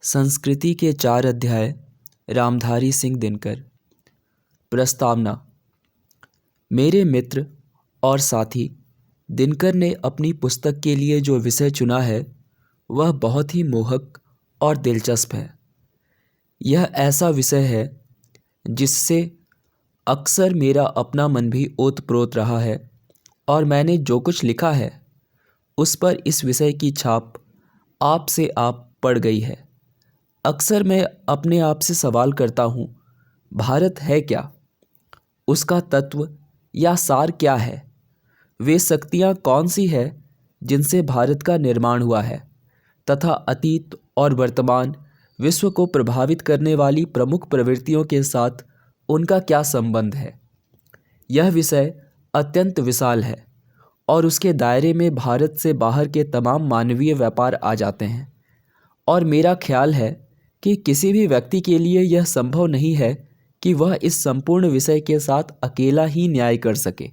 संस्कृति के 4 अध्याय। रामधारी सिंह दिनकर। प्रस्तावना। मेरे मित्र और साथी दिनकर ने अपनी पुस्तक के लिए जो विषय चुना है वह बहुत ही मोहक और दिलचस्प है। यह ऐसा विषय है जिससे अक्सर मेरा अपना मन भी ओत-प्रोत रहा है और मैंने जो कुछ लिखा है उस पर इस विषय की छाप आप से आप पड़ गई है। अक्सर मैं अपने आप से सवाल करता हूँ, भारत है क्या? उसका तत्व या सार क्या है? वे शक्तियाँ कौन सी है जिनसे भारत का निर्माण हुआ है तथा अतीत और वर्तमान विश्व को प्रभावित करने वाली प्रमुख प्रवृत्तियों के साथ उनका क्या संबंध है? यह विषय अत्यंत विशाल है और उसके दायरे में भारत से बाहर के तमाम मानवीय व्यापार आ जाते हैं और मेरा ख्याल है कि किसी भी व्यक्ति के लिए यह संभव नहीं है कि वह इस संपूर्ण विषय के साथ अकेला ही न्याय कर सके।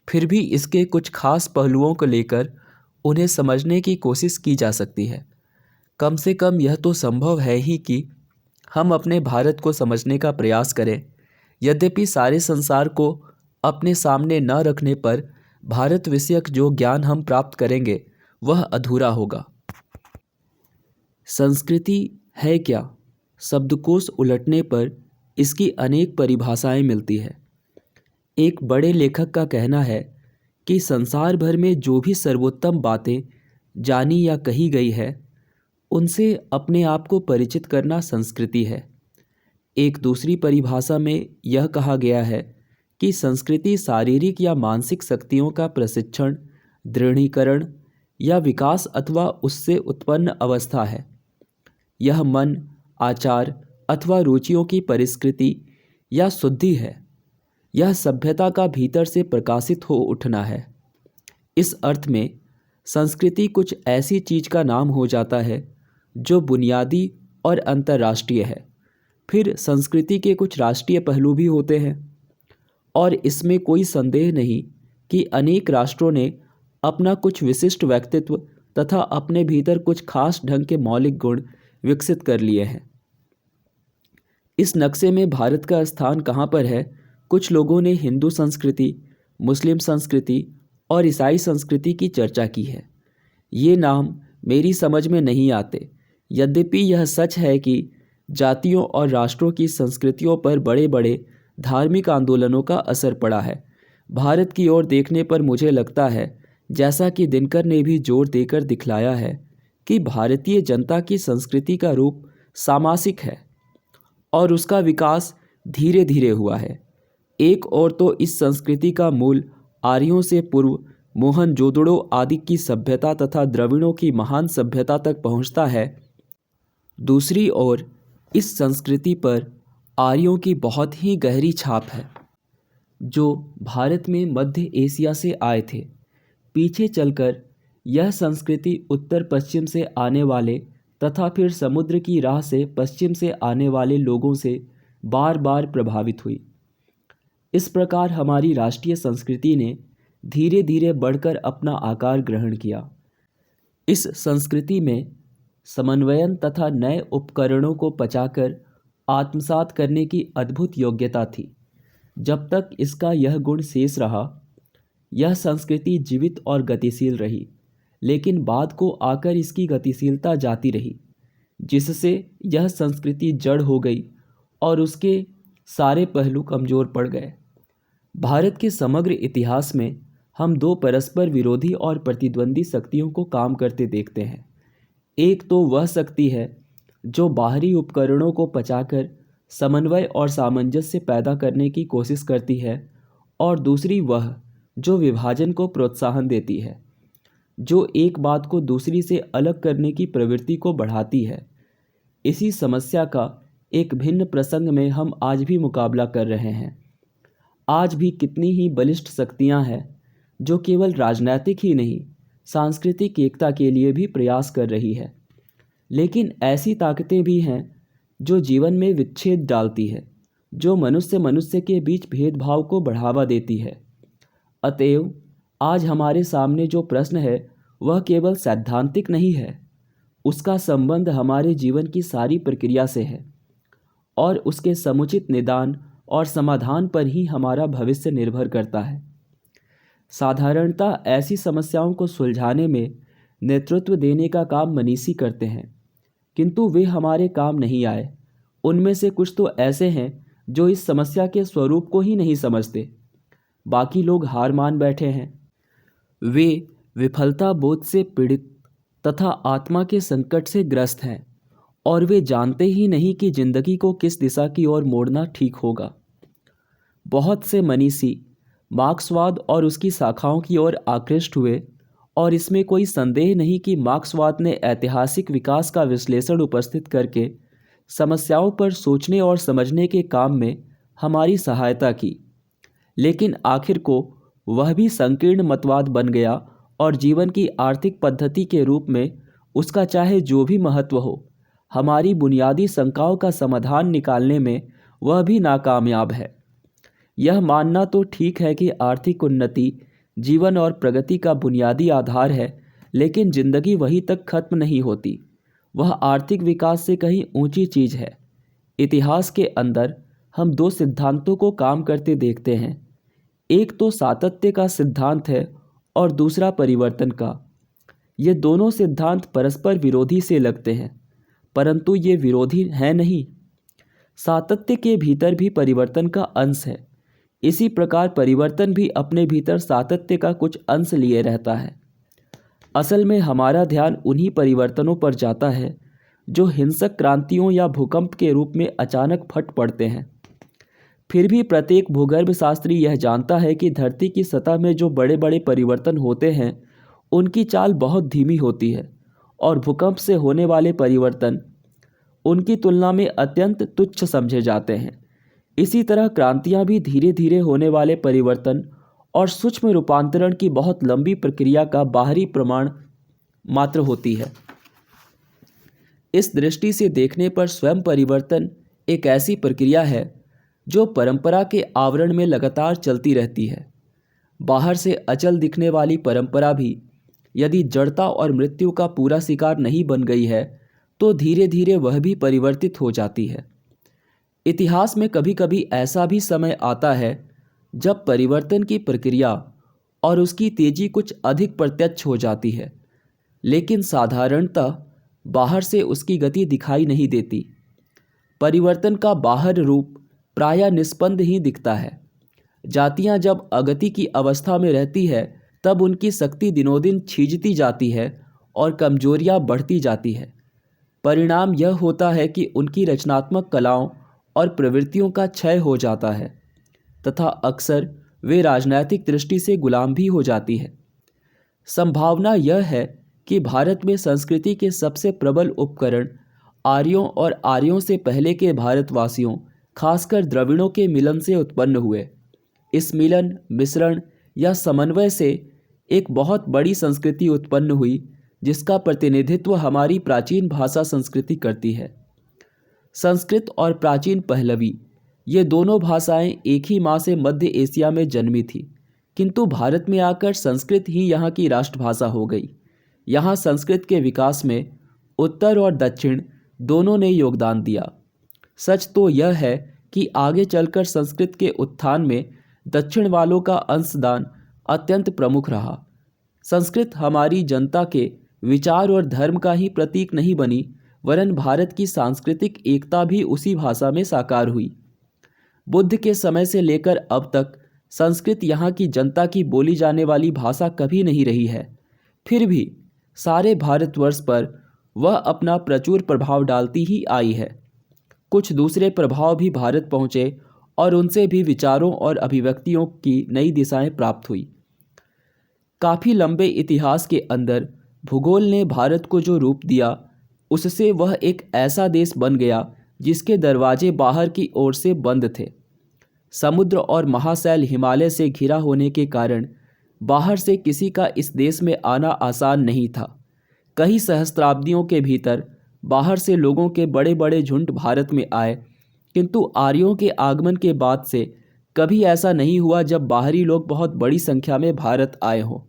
फिर भी इसके कुछ खास पहलुओं को लेकर उन्हें समझने की कोशिश की जा सकती है। कम से कम यह तो संभव है ही कि हम अपने भारत को समझने का प्रयास करें। यद्यपि सारे संसार को अपने सामने न रखने पर भारत विषयक जो ज्ञान हम प्राप्त करेंगे वह अधूरा होगा। संस्कृति है क्या? शब्दकोश उलटने पर इसकी अनेक परिभाषाएं मिलती है। एक बड़े लेखक का कहना है कि संसार भर में जो भी सर्वोत्तम बातें जानी या कही गई है उनसे अपने आप को परिचित करना संस्कृति है। एक दूसरी परिभाषा में यह कहा गया है कि संस्कृति शारीरिक या मानसिक शक्तियों का प्रशिक्षण, दृढ़ीकरण या विकास अथवा उससे उत्पन्न अवस्था है। यह मन, आचार अथवा रुचियों की परिष्कृति या शुद्धि है। यह सभ्यता का भीतर से प्रकाशित हो उठना है। इस अर्थ में संस्कृति कुछ ऐसी चीज का नाम हो जाता है जो बुनियादी और अंतर्राष्ट्रीय है। फिर संस्कृति के कुछ राष्ट्रीय पहलू भी होते हैं और इसमें कोई संदेह नहीं कि अनेक राष्ट्रों ने अपना कुछ विशिष्ट व्यक्तित्व तथा अपने भीतर कुछ खास ढंग के मौलिक गुण विकसित कर लिए हैं। इस नक्शे में भारत का स्थान कहाँ पर है? कुछ लोगों ने हिंदू संस्कृति, मुस्लिम संस्कृति और ईसाई संस्कृति की चर्चा की है। ये नाम मेरी समझ में नहीं आते। यद्यपि यह सच है कि जातियों और राष्ट्रों की संस्कृतियों पर बड़े बड़े धार्मिक आंदोलनों का असर पड़ा है। भारत की ओर देखने पर मुझे लगता है, जैसा कि दिनकर ने भी जोर देकर दिखलाया है, कि भारतीय जनता की संस्कृति का रूप सामासिक है और उसका विकास धीरे धीरे हुआ है। एक ओर तो इस संस्कृति का मूल आर्यों से पूर्व मोहनजोदड़ो आदि की सभ्यता तथा द्रविड़ों की महान सभ्यता तक पहुंचता है। दूसरी ओर इस संस्कृति पर आर्यों की बहुत ही गहरी छाप है जो भारत में मध्य एशिया से आए थे। पीछे चलकर यह संस्कृति उत्तर पश्चिम से आने वाले तथा फिर समुद्र की राह से पश्चिम से आने वाले लोगों से बार बार प्रभावित हुई। इस प्रकार हमारी राष्ट्रीय संस्कृति ने धीरे धीरे बढ़कर अपना आकार ग्रहण किया। इस संस्कृति में समन्वयन तथा नए उपकरणों को पचाकर आत्मसात करने की अद्भुत योग्यता थी। जब तक इसका यह गुण शेष रहा, यह संस्कृति जीवित और गतिशील रही, लेकिन बाद को आकर इसकी गतिशीलता जाती रही, जिससे यह संस्कृति जड़ हो गई और उसके सारे पहलू कमज़ोर पड़ गए। भारत के समग्र इतिहास में हम दो परस्पर विरोधी और प्रतिद्वंदी शक्तियों को काम करते देखते हैं। एक तो वह शक्ति है जो बाहरी उपकरणों को पचाकर समन्वय और सामंजस्य पैदा करने की कोशिश करती है, और दूसरी वह जो विभाजन को प्रोत्साहन देती है, जो एक बात को दूसरी से अलग करने की प्रवृत्ति को बढ़ाती है। इसी समस्या का एक भिन्न प्रसंग में हम आज भी मुकाबला कर रहे हैं। आज भी कितनी ही बलिष्ठ शक्तियां हैं जो केवल राजनीतिक ही नहीं, सांस्कृतिक एकता के लिए भी प्रयास कर रही है। लेकिन ऐसी ताकतें भी हैं जो जीवन में विच्छेद डालती है, जो मनुष्य मनुष्य के बीच भेदभाव को बढ़ावा देती है। अतएव आज हमारे सामने जो प्रश्न है वह केवल सैद्धांतिक नहीं है, उसका संबंध हमारे जीवन की सारी प्रक्रिया से है और उसके समुचित निदान और समाधान पर ही हमारा भविष्य निर्भर करता है। साधारणतः ऐसी समस्याओं को सुलझाने में नेतृत्व देने का काम मनीषी करते हैं, किंतु वे हमारे काम नहीं आए। उनमें से कुछ तो ऐसे हैं जो इस समस्या के स्वरूप को ही नहीं समझते। बाकी लोग हार मान बैठे हैं। वे विफलता बोध से पीड़ित तथा आत्मा के संकट से ग्रस्त हैं और वे जानते ही नहीं कि जिंदगी को किस दिशा की ओर मोड़ना ठीक होगा। बहुत से मनीषी मार्क्सवाद और उसकी शाखाओं की ओर आकृष्ट हुए और इसमें कोई संदेह नहीं कि मार्क्सवाद ने ऐतिहासिक विकास का विश्लेषण उपस्थित करके समस्याओं पर सोचने और समझने के काम में हमारी सहायता की, लेकिन आखिर को वह भी संकीर्ण मतवाद बन गया और जीवन की आर्थिक पद्धति के रूप में उसका चाहे जो भी महत्व हो, हमारी बुनियादी शंकाओं का समाधान निकालने में वह भी नाकामयाब है। यह मानना तो ठीक है कि आर्थिक उन्नति जीवन और प्रगति का बुनियादी आधार है, लेकिन जिंदगी वहीं तक खत्म नहीं होती। वह आर्थिक विकास से कहीं ऊंची चीज है। इतिहास के अंदर हम दो सिद्धांतों को काम करते देखते हैं। एक तो सातत्य का सिद्धांत है और दूसरा परिवर्तन का। ये दोनों सिद्धांत परस्पर विरोधी से लगते हैं, परंतु ये विरोधी हैं नहीं। सातत्य के भीतर भी परिवर्तन का अंश है। इसी प्रकार परिवर्तन भी अपने भीतर सातत्य का कुछ अंश लिए रहता है। असल में हमारा ध्यान उन्हीं परिवर्तनों पर जाता है जो हिंसक क्रांतियों या भूकंप के रूप में अचानक फट पड़ते हैं। फिर भी प्रत्येक भूगर्भ शास्त्री यह जानता है कि धरती की सतह में जो बड़े बड़े परिवर्तन होते हैं उनकी चाल बहुत धीमी होती है और भूकंप से होने वाले परिवर्तन उनकी तुलना में अत्यंत तुच्छ समझे जाते हैं। इसी तरह क्रांतियां भी धीरे धीरे होने वाले परिवर्तन और सूक्ष्म रूपांतरण की बहुत लंबी प्रक्रिया का बाहरी प्रमाण मात्र होती है। इस दृष्टि से देखने पर स्वयं परिवर्तन एक ऐसी प्रक्रिया है जो परंपरा के आवरण में लगातार चलती रहती है। बाहर से अचल दिखने वाली परंपरा भी यदि जड़ता और मृत्यु का पूरा शिकार नहीं बन गई है तो धीरे धीरे वह भी परिवर्तित हो जाती है। इतिहास में कभी कभी ऐसा भी समय आता है जब परिवर्तन की प्रक्रिया और उसकी तेजी कुछ अधिक प्रत्यक्ष हो जाती है, लेकिन साधारणतः बाहर से उसकी गति दिखाई नहीं देती। परिवर्तन का बाहर रूप प्रायः निस्पंद ही दिखता है। जातियां जब अगति की अवस्था में रहती है तब उनकी शक्ति दिनों-दिन छीजती जाती है और कमजोरियां बढ़ती जाती है। परिणाम यह होता है कि उनकी रचनात्मक कलाओं और प्रवृत्तियों का क्षय हो जाता है तथा अक्सर वे राजनैतिक दृष्टि से गुलाम भी हो जाती है। संभावना यह है कि भारत में संस्कृति के सबसे प्रबल उपकरण आर्यों और आर्यों से पहले के भारतवासियों, खासकर द्रविड़ों के मिलन से उत्पन्न हुए। इस मिलन, मिश्रण या समन्वय से एक बहुत बड़ी संस्कृति उत्पन्न हुई जिसका प्रतिनिधित्व हमारी प्राचीन भाषा संस्कृति करती है। संस्कृत और प्राचीन पहलवी ये दोनों भाषाएं एक ही माँ से मध्य एशिया में जन्मी थी, किंतु भारत में आकर संस्कृत ही यहाँ की राष्ट्रभाषा हो गई। यहाँ संस्कृत के विकास में उत्तर और दक्षिण दोनों ने योगदान दिया। सच तो यह है कि आगे चलकर संस्कृत के उत्थान में दक्षिण वालों का अंशदान अत्यंत प्रमुख रहा। संस्कृत हमारी जनता के विचार और धर्म का ही प्रतीक नहीं बनी, वरन भारत की सांस्कृतिक एकता भी उसी भाषा में साकार हुई। बुद्ध के समय से लेकर अब तक संस्कृत यहाँ की जनता की बोली जाने वाली भाषा कभी नहीं रही है। फिर भी सारे भारतवर्ष पर वह अपना प्रचुर प्रभाव डालती ही आई है। कुछ दूसरे प्रभाव भी भारत पहुँचे और उनसे भी विचारों और अभिव्यक्तियों की नई दिशाएं प्राप्त हुई। काफ़ी लंबे इतिहास के अंदर भूगोल ने भारत को जो रूप दिया, उससे वह एक ऐसा देश बन गया जिसके दरवाजे बाहर की ओर से बंद थे। समुद्र और महाशैल हिमालय से घिरा होने के कारण बाहर से किसी का इस देश में आना आसान नहीं था। कई सहस्त्राब्दियों के भीतर बाहर से लोगों के बड़े बड़े झुंड भारत में आए, किंतु आर्यों के आगमन के बाद से कभी ऐसा नहीं हुआ जब बाहरी लोग बहुत बड़ी संख्या में भारत आए हों।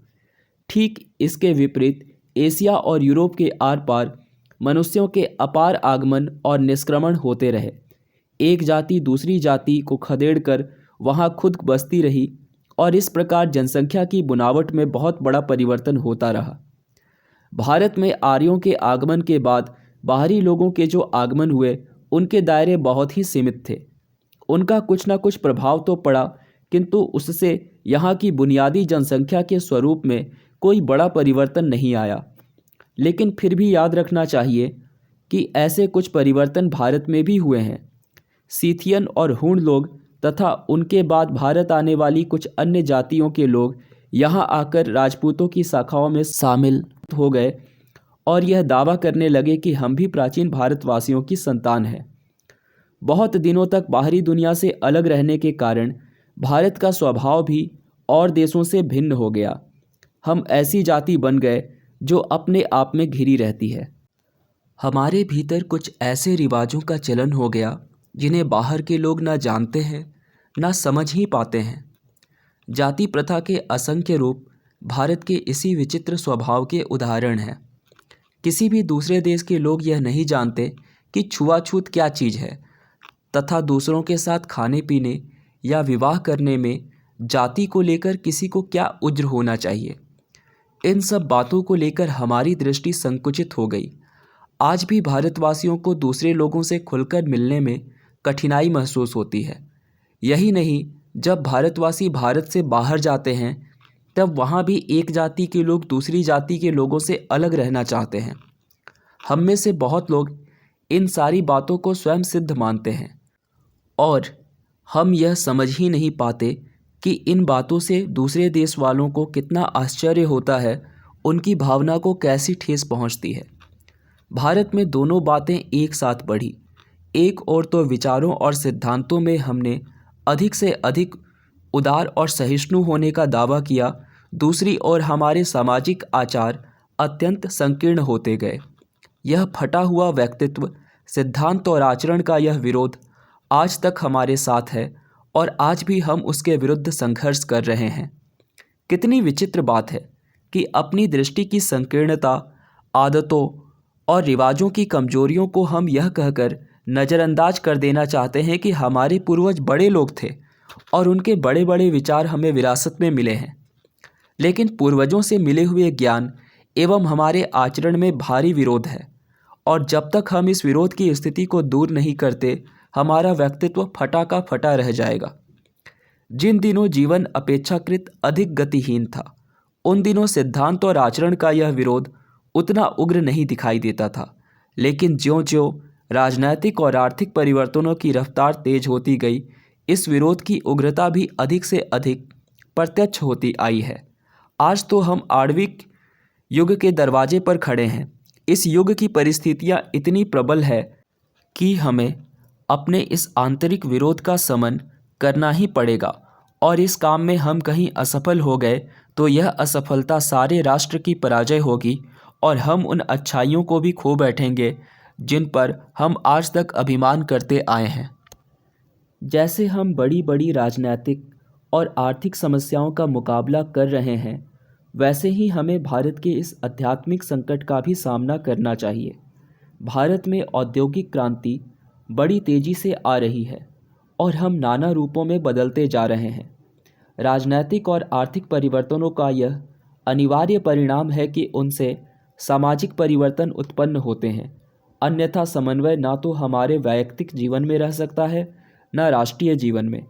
ठीक इसके विपरीत एशिया और यूरोप के आर पार मनुष्यों के अपार आगमन और निष्क्रमण होते रहे। एक जाति दूसरी जाति को खदेड़कर वहाँ खुद बसती रही और इस प्रकार जनसंख्या की बुनावट में बहुत बड़ा परिवर्तन होता रहा। भारत में आर्यों के आगमन के बाद बाहरी लोगों के जो आगमन हुए उनके दायरे बहुत ही सीमित थे। उनका कुछ ना कुछ प्रभाव तो पड़ा, किंतु उससे यहाँ की बुनियादी जनसंख्या के स्वरूप में कोई बड़ा परिवर्तन नहीं आया। लेकिन फिर भी याद रखना चाहिए कि ऐसे कुछ परिवर्तन भारत में भी हुए हैं। सीथियन और हूण लोग तथा उनके बाद भारत आने वाली कुछ अन्य जातियों के लोग यहाँ आकर राजपूतों की शाखाओं में शामिल हो गए और यह दावा करने लगे कि हम भी प्राचीन भारतवासियों की संतान हैं। बहुत दिनों तक बाहरी दुनिया से अलग रहने के कारण भारत का स्वभाव भी और देशों से भिन्न हो गया। हम ऐसी जाति बन गए जो अपने आप में घिरी रहती है। हमारे भीतर कुछ ऐसे रिवाजों का चलन हो गया जिन्हें बाहर के लोग ना जानते हैं ना समझ ही पाते हैं। जाति प्रथा के असंख्य रूप भारत के इसी विचित्र स्वभाव के उदाहरण हैं। किसी भी दूसरे देश के लोग यह नहीं जानते कि छुआछूत क्या चीज़ है तथा दूसरों के साथ खाने पीने या विवाह करने में जाति को लेकर किसी को क्या उज्र होना चाहिए। इन सब बातों को लेकर हमारी दृष्टि संकुचित हो गई। आज भी भारतवासियों को दूसरे लोगों से खुलकर मिलने में कठिनाई महसूस होती है। यही नहीं, जब भारतवासी भारत से बाहर जाते हैं तब वहाँ भी एक जाति के लोग दूसरी जाति के लोगों से अलग रहना चाहते हैं। हम में से बहुत लोग इन सारी बातों को स्वयं सिद्ध मानते हैं और हम यह समझ ही नहीं पाते कि इन बातों से दूसरे देश वालों को कितना आश्चर्य होता है, उनकी भावना को कैसी ठेस पहुंचती है। भारत में दोनों बातें एक साथ बढ़ी। एक ओर तो विचारों और सिद्धांतों में हमने अधिक से अधिक उदार और सहिष्णु होने का दावा किया, दूसरी ओर हमारे सामाजिक आचार अत्यंत संकीर्ण होते गए। यह फटा हुआ व्यक्तित्व, सिद्धांत और आचरण का यह विरोध आज तक हमारे साथ है और आज भी हम उसके विरुद्ध संघर्ष कर रहे हैं। कितनी विचित्र बात है कि अपनी दृष्टि की संकीर्णता, आदतों और रिवाजों की कमजोरियों को हम यह कहकर नज़रअंदाज कर देना चाहते हैं कि हमारे पूर्वज बड़े लोग थे और उनके बड़े बड़े विचार हमें विरासत में मिले हैं। लेकिन पूर्वजों से मिले हुए ज्ञान एवं हमारे आचरण में भारी विरोध है और जब तक हम इस विरोध की स्थिति को दूर नहीं करते, हमारा व्यक्तित्व फटा का फटा रह जाएगा। जिन दिनों जीवन अपेक्षाकृत अधिक गतिहीन था, उन दिनों सिद्धांत और आचरण का यह विरोध उतना उग्र नहीं दिखाई देता था। लेकिन ज्यों-ज्यों राजनैतिक और आर्थिक परिवर्तनों की रफ्तार तेज होती गई, इस विरोध की उग्रता भी अधिक से अधिक प्रत्यक्ष होती आई है। आज तो हम आणविक युग के दरवाजे पर खड़े हैं। इस युग की परिस्थितियां इतनी प्रबल है कि हमें अपने इस आंतरिक विरोध का शमन करना ही पड़ेगा और इस काम में हम कहीं असफल हो गए तो यह असफलता सारे राष्ट्र की पराजय होगी और हम उन अच्छाइयों को भी खो बैठेंगे जिन पर हम आज तक अभिमान करते आए हैं। जैसे हम बड़ी बड़ी राजनीतिक और आर्थिक समस्याओं का मुकाबला कर रहे हैं, वैसे ही हमें भारत के इस आध्यात्मिक संकट का भी सामना करना चाहिए। भारत में औद्योगिक क्रांति बड़ी तेज़ी से आ रही है और हम नाना रूपों में बदलते जा रहे हैं। राजनैतिक और आर्थिक परिवर्तनों का यह अनिवार्य परिणाम है कि उनसे सामाजिक परिवर्तन उत्पन्न होते हैं, अन्यथा समन्वय ना तो हमारे वैयक्तिक जीवन में रह सकता है न राष्ट्रीय जीवन में।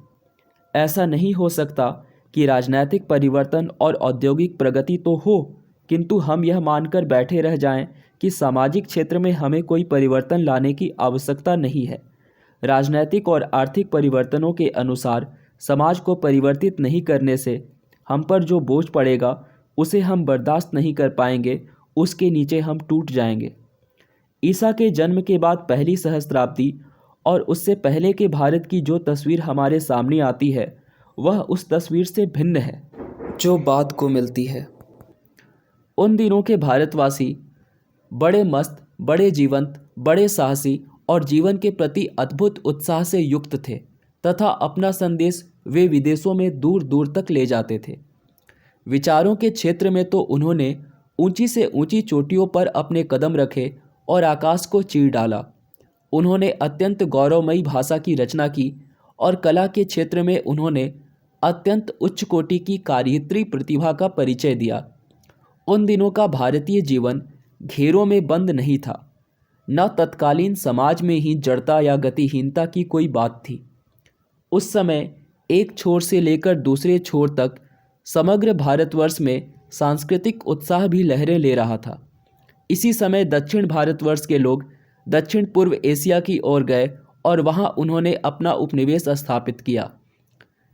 ऐसा नहीं हो सकता कि राजनैतिक परिवर्तन और औद्योगिक प्रगति तो हो, किंतु हम यह मानकर बैठे रह जाएं कि सामाजिक क्षेत्र में हमें कोई परिवर्तन लाने की आवश्यकता नहीं है। राजनैतिक और आर्थिक परिवर्तनों के अनुसार समाज को परिवर्तित नहीं करने से हम पर जो बोझ पड़ेगा उसे हम बर्दाश्त नहीं कर पाएंगे, उसके नीचे हम टूट जाएंगे। ईसा के जन्म के बाद पहली सहस्त्राब्दी और उससे पहले के भारत की जो तस्वीर हमारे सामने आती है वह उस तस्वीर से भिन्न है जो बाद को मिलती है। उन दिनों के भारतवासी बड़े मस्त, बड़े जीवंत, बड़े साहसी और जीवन के प्रति अद्भुत उत्साह से युक्त थे तथा अपना संदेश वे विदेशों में दूर दूर तक ले जाते थे। विचारों के क्षेत्र में तो उन्होंने ऊंची से ऊंची चोटियों पर अपने कदम रखे और आकाश को चीर डाला। उन्होंने अत्यंत गौरवमयी भाषा की रचना की और कला के क्षेत्र में उन्होंने अत्यंत उच्च कोटि की कार्यत्री प्रतिभा का परिचय दिया। उन दिनों का भारतीय जीवन घेरों में बंद नहीं था। न तत्कालीन समाज में ही जड़ता या गतिहीनता की कोई बात थी। उस समय एक छोर से लेकर दूसरे छोर तक समग्र भारतवर्ष में सांस्कृतिक उत्साह भी लहरें ले रहा था। इसी समय दक्षिण भारतवर्ष के लोग दक्षिण पूर्व एशिया की ओर गए और वहां उन्होंने अपना उपनिवेश स्थापित किया।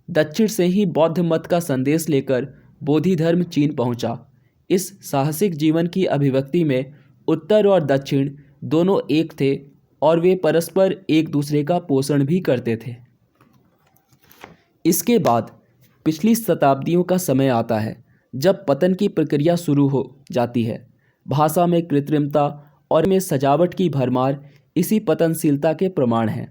दक्षिण से ही बौद्ध मत का संदेश लेकर बोधि धर्म चीन पहुंचा। इस साहसिक जीवन की अभिव्यक्ति में उत्तर और दक्षिण दोनों एक थे और वे परस्पर एक दूसरे का पोषण भी करते थे। इसके बाद पिछली शताब्दियों का समय आता है जब पतन की प्रक्रिया शुरू हो जाती है। भाषा में कृत्रिमता और में सजावट की भरमार इसी पतनशीलता के प्रमाण हैं।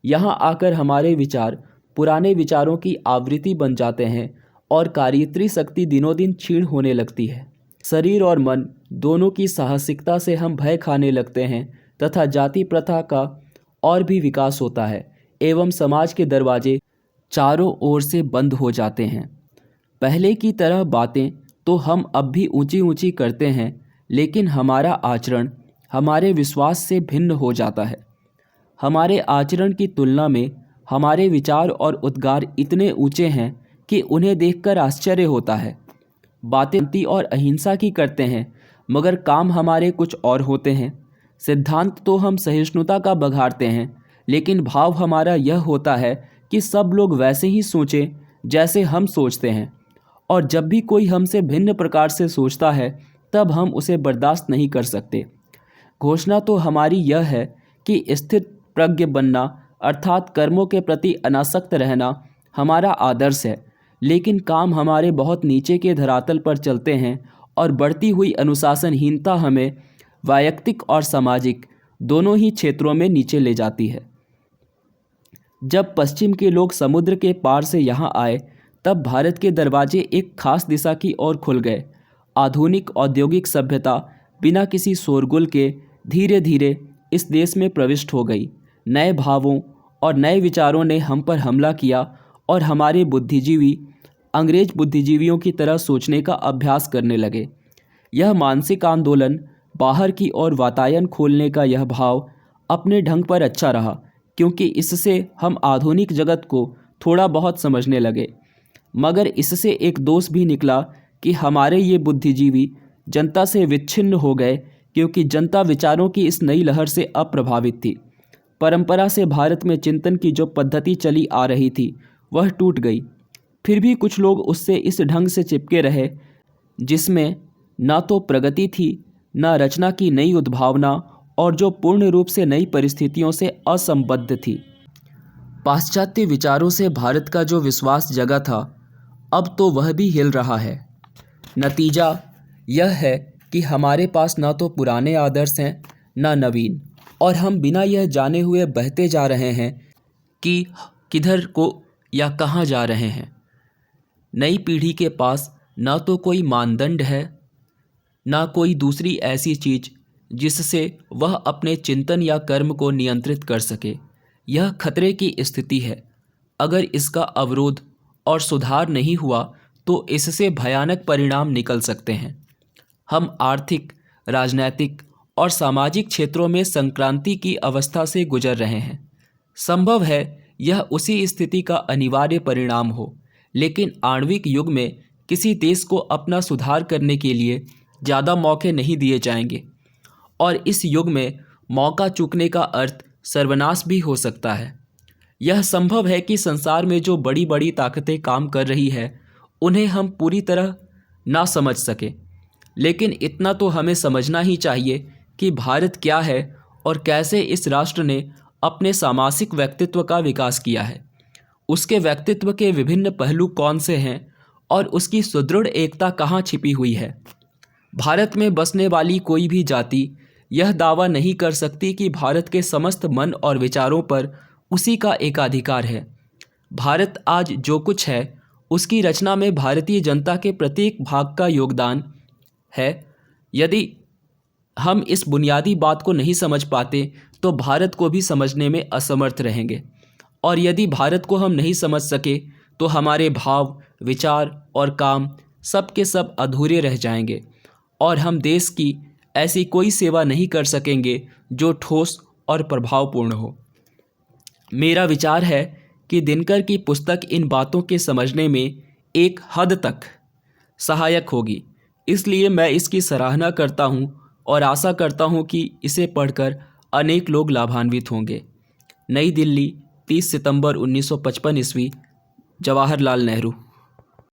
यहाँ आकर हमारे विचार पुराने विचारों की आवृत्ति बन जाते हैं और कार्यत्री शक्ति दिनों दिन क्षीण होने लगती है। शरीर और मन दोनों की साहसिकता से हम भय खाने लगते हैं तथा जाति प्रथा का और भी विकास होता है एवं समाज के दरवाजे चारों ओर से बंद हो जाते हैं। पहले की तरह बातें तो हम अब भी ऊंची ऊंची करते हैं, लेकिन हमारा आचरण हमारे विश्वास से भिन्न हो जाता है। हमारे आचरण की तुलना में हमारे विचार और उद्गार इतने ऊंचे हैं कि उन्हें देखकर आश्चर्य होता है। बातें शांति और अहिंसा की करते हैं, मगर काम हमारे कुछ और होते हैं। सिद्धांत तो हम सहिष्णुता का बघाड़ते हैं, लेकिन भाव हमारा यह होता है कि सब लोग वैसे ही सोचें जैसे हम सोचते हैं, और जब भी कोई हमसे भिन्न प्रकार से सोचता है तब हम उसे बर्दाश्त नहीं कर सकते। घोषणा तो हमारी यह है कि स्थिर प्रज्ञ बनना अर्थात कर्मों के प्रति अनासक्त रहना हमारा आदर्श है, लेकिन काम हमारे बहुत नीचे के धरातल पर चलते हैं और बढ़ती हुई अनुशासनहीनता हमें वैयक्तिक और सामाजिक दोनों ही क्षेत्रों में नीचे ले जाती है। जब पश्चिम के लोग समुद्र के पार से यहाँ आए तब भारत के दरवाजे एक खास दिशा की ओर खुल गए। आधुनिक औद्योगिक सभ्यता बिना किसी शोरगुल के धीरे धीरे इस देश में प्रविष्ट हो गई। नए भावों और नए विचारों ने हम पर हमला किया और हमारे बुद्धिजीवी अंग्रेज बुद्धिजीवियों की तरह सोचने का अभ्यास करने लगे। यह मानसिक आंदोलन, बाहर की ओर वातायन खोलने का यह भाव अपने ढंग पर अच्छा रहा, क्योंकि इससे हम आधुनिक जगत को थोड़ा बहुत समझने लगे। मगर इससे एक दोष भी निकला कि हमारे ये बुद्धिजीवी जनता से विच्छिन्न हो गए, क्योंकि जनता विचारों की इस नई लहर से अप्रभावित थी। परंपरा से भारत में चिंतन की जो पद्धति चली आ रही थी वह टूट गई। फिर भी कुछ लोग उससे इस ढंग से चिपके रहे जिसमें न तो प्रगति थी, न रचना की नई उद्भावना, और जो पूर्ण रूप से नई परिस्थितियों से असंबद्ध थी। पाश्चात्य विचारों से भारत का जो विश्वास जगा था, अब तो वह भी हिल रहा है। नतीजा यह है कि हमारे पास न तो पुराने आदर्श हैं न नवीन, और हम बिना यह जाने हुए बहते जा रहे हैं कि किधर को या कहाँ जा रहे हैं। नई पीढ़ी के पास न तो कोई मानदंड है, न कोई दूसरी ऐसी चीज़ जिससे वह अपने चिंतन या कर्म को नियंत्रित कर सके। यह खतरे की स्थिति है। अगर इसका अवरोध और सुधार नहीं हुआ तो इससे भयानक परिणाम निकल सकते हैं। हम आर्थिक, राजनैतिक और सामाजिक क्षेत्रों में संक्रांति की अवस्था से गुजर रहे हैं। संभव है यह उसी स्थिति का अनिवार्य परिणाम हो, लेकिन आणविक युग में किसी देश को अपना सुधार करने के लिए ज़्यादा मौके नहीं दिए जाएंगे, और इस युग में मौका चूकने का अर्थ सर्वनाश भी हो सकता है। यह संभव है कि संसार में जो बड़ी बड़ी ताकतें काम कर रही है उन्हें हम पूरी तरह ना समझ सके, लेकिन इतना तो हमें समझना ही चाहिए कि भारत क्या है और कैसे इस राष्ट्र ने अपने सामासिक व्यक्तित्व का विकास किया है। उसके व्यक्तित्व के विभिन्न पहलू कौन से हैं और उसकी सुदृढ़ एकता कहाँ छिपी हुई है। भारत में बसने वाली कोई भी जाति यह दावा नहीं कर सकती कि भारत के समस्त मन और विचारों पर उसी का एकाधिकार है। भारत आज जो कुछ है उसकी रचना में भारतीय जनता के प्रत्येक भाग का योगदान है। यदि हम इस बुनियादी बात को नहीं समझ पाते तो भारत को भी समझने में असमर्थ रहेंगे, और यदि भारत को हम नहीं समझ सके तो हमारे भाव, विचार और काम सब के सब अधूरे रह जाएंगे और हम देश की ऐसी कोई सेवा नहीं कर सकेंगे जो ठोस और प्रभावपूर्ण हो। मेरा विचार है कि दिनकर की पुस्तक इन बातों के समझने में एक हद तक सहायक होगी, इसलिए मैं इसकी सराहना करता हूँ और आशा करता हूँ कि इसे पढ़कर अनेक लोग लाभान्वित होंगे। नई दिल्ली, 30 सितंबर 1955 ईस्वी। जवाहरलाल नेहरू।